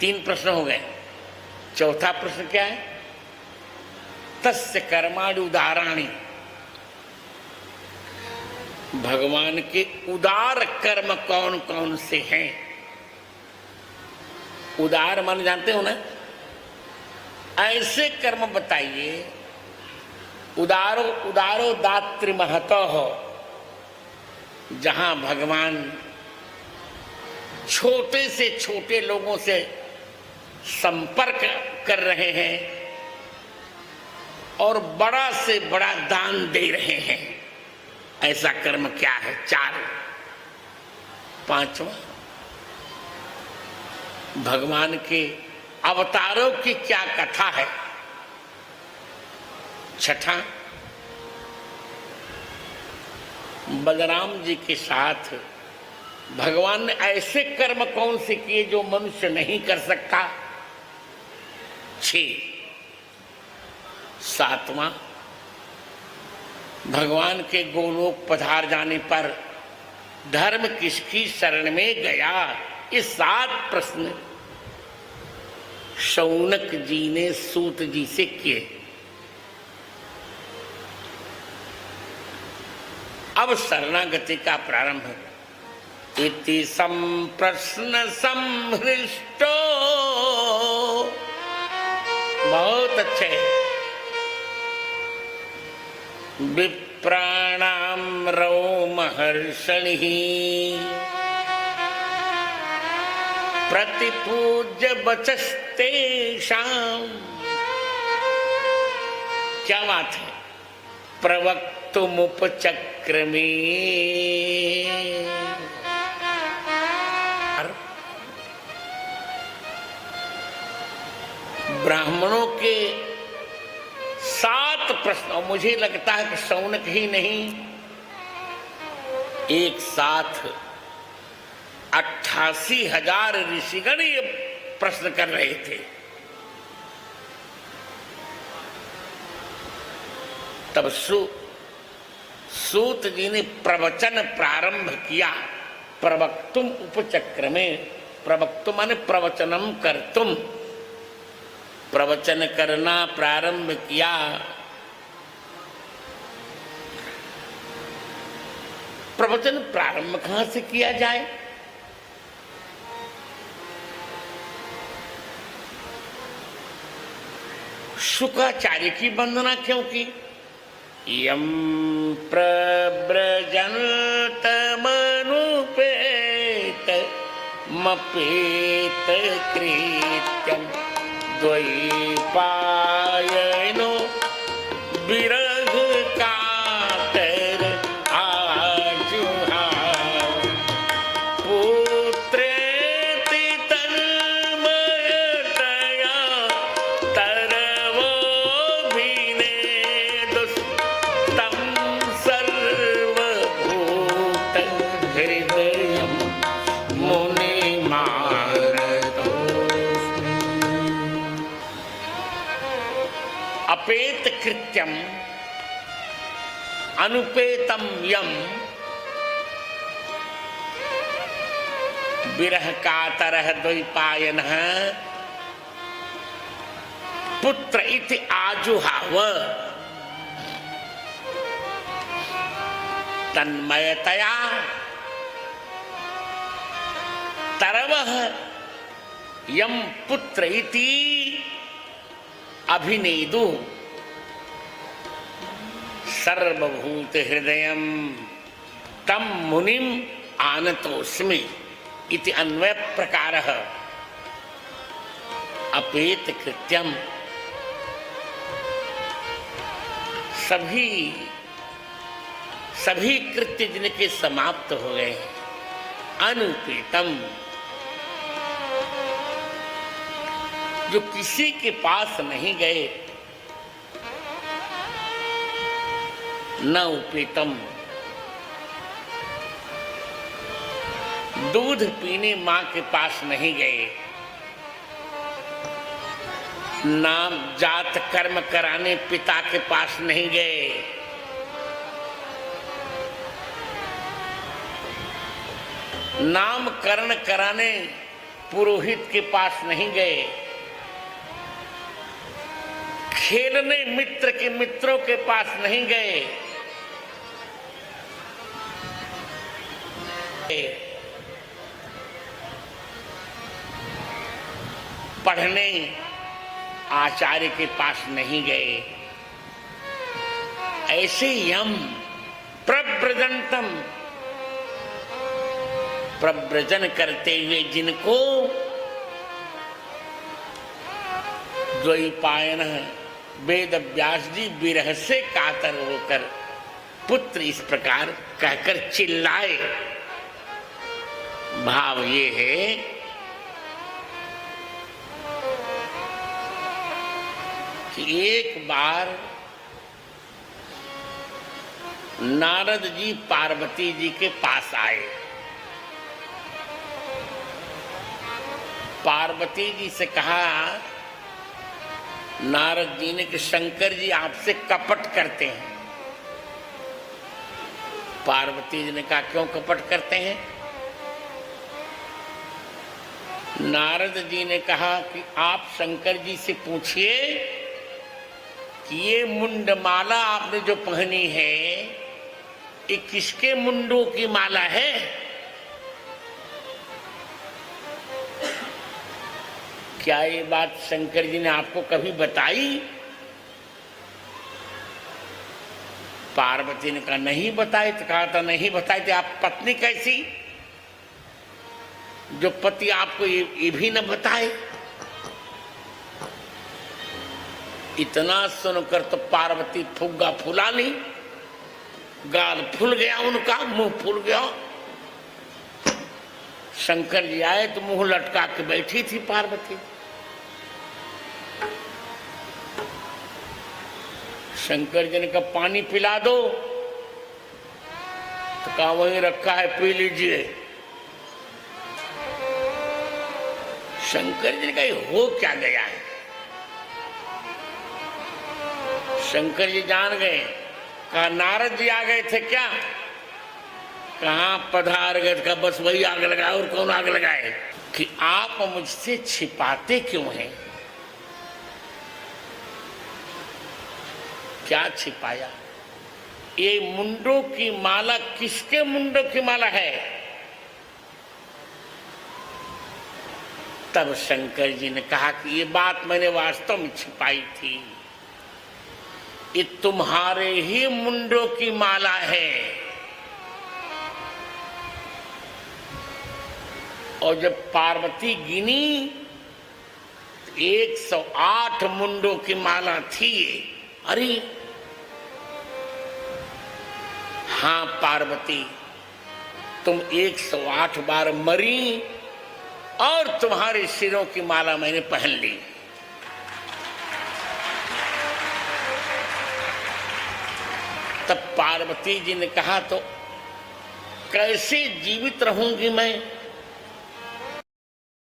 3 प्रश्न हो गए। चौथा प्रश्न क्या है? तस्य कर्माणि उदाराणि, भगवान के उदार कर्म कौन कौन से हैं? उदार मान जानते हो ना, ऐसे कर्म बताइए। उदारो उदारो दात्र महतो हो, जहां भगवान छोटे से छोटे लोगों से संपर्क कर रहे हैं और बड़ा से बड़ा दान दे रहे हैं। ऐसा कर्म क्या है? 4। 5वां, भगवान के अवतारों की क्या कथा है? 6, बलराम जी के साथ भगवान ने ऐसे कर्म कौन से किए जो मनुष्य नहीं कर सकता? 6। 7वां, भगवान के गोलोक पधार जाने पर धर्म किसकी शरण में गया? ये 7 प्रश्न शौनक जी ने सूत जी से किए। अब शरणागति का प्रारंभ है। इति संप्रश्न संहृष्टो, बहुत अच्छे। विप्राणाम रोमहर्षणिः प्रतिपूज्य वचस्तेषाम्, क्या बात है, प्रवक्तुमुपचक्रमे। ब्राह्मणों के 7 प्रश्न, और मुझे लगता है कि शौनक ही नहीं, एक साथ 88,000 ऋषिगण ये प्रश्न कर रहे थे। तब सूत जी ने प्रवचन प्रारंभ किया। प्रवक्तुम उपचक्रमे, प्रवक्तुम माने प्रवचनम कर्तुम, प्रवचन करना प्रारंभ किया। प्रवचन प्रारंभ कहां से किया जाए? शुकाचार्य की वंदना क्यों की? यम प्रव्रजन्त मनुपेत मपेत कृत्यं द्वैपायनो विरह कातर आजुहाव पुत्रेति तन्मयतया तरवोऽभिनेदुस्तं सर्वभूत हृदयं मुनिमानतोऽस्मि। अपेत कृत्यम अनुपेतम यम विरह कातरः द्वैपायनः पुत्र इति आजुहाव तन्मयतया तरवः यम पुत्र इति अभिनेदु सर्वभूत हृदयं तम मुनिम आनतोस्मि इति अन्वय प्रकारः। अपेत कृत्यम, सभी कृत्य जिनके समाप्त हो गए। अनुपेतम, जो किसी के पास नहीं गए। न उपेतम, दूध पीने मां के पास नहीं गए। नाम जात कर्म कराने पिता के पास नहीं गए। नामकरण कराने पुरोहित के पास नहीं गए, खेलने मित्र के मित्रों के पास नहीं गए, पढ़ने आचार्य के पास नहीं गए। ऐसे यम प्रव्रजंतम, प्रव्रजन करते हुए जिनको द्वैपायन वेद व्यास जी विरह से कातर होकर पुत्र इस प्रकार कहकर चिल्लाए। भाव ये है कि एक बार नारद जी पार्वती जी के पास आए। पार्वती जी से कहा, नारद जी ने कि शंकर जी आपसे कपट करते हैं। पार्वती जी ने कहा, क्यों कपट करते हैं? नारद जी ने कहा कि आप शंकर जी से पूछिए कि ये मुंडमाला आपने जो पहनी है, ये किसके मुंडों की माला है? क्या ये बात शंकर जी ने आपको कभी बताई? पार्वती ने कहा, नहीं बताई। तो कहा था, नहीं बताई तो आप पत्नी कैसी, जो पति आपको ये भी न बताए? इतना सुनकर तो पार्वती फुग्गा फुला ली, गाल फूल गया, उनका मुंह फूल गया। शंकर जी आए तो मुंह लटका के बैठी थी पार्वती। शंकर जी ने कहा, पानी पिला दो। तो कहा, वहीं रखा है, पी लीजिए। शंकर जी ने कहा, हो क्या गया है? शंकर जी जान गए। कहा, नारद जी आ गए थे क्या? कहाँ पधार गए? कहा, बस वही आग लगाए, और कौन आग लगाए? कि आप मुझसे छिपाते क्यों हैं? क्या छिपाया? ये मुंडों की माला किसके मुंडों की माला है? तब शंकर जी ने कहा कि ये बात मैंने वास्तव में छिपाई थी, ये तुम्हारे ही मुंडों की माला है। और जब पार्वती गिनी 108 मुंडों की माला थी। अरे हाँ पार्वती, तुम 108 बार मरी और तुम्हारे सिरों की माला मैंने पहन ली। तब पार्वती जी ने कहा, तो कैसे जीवित रहूंगी मैं?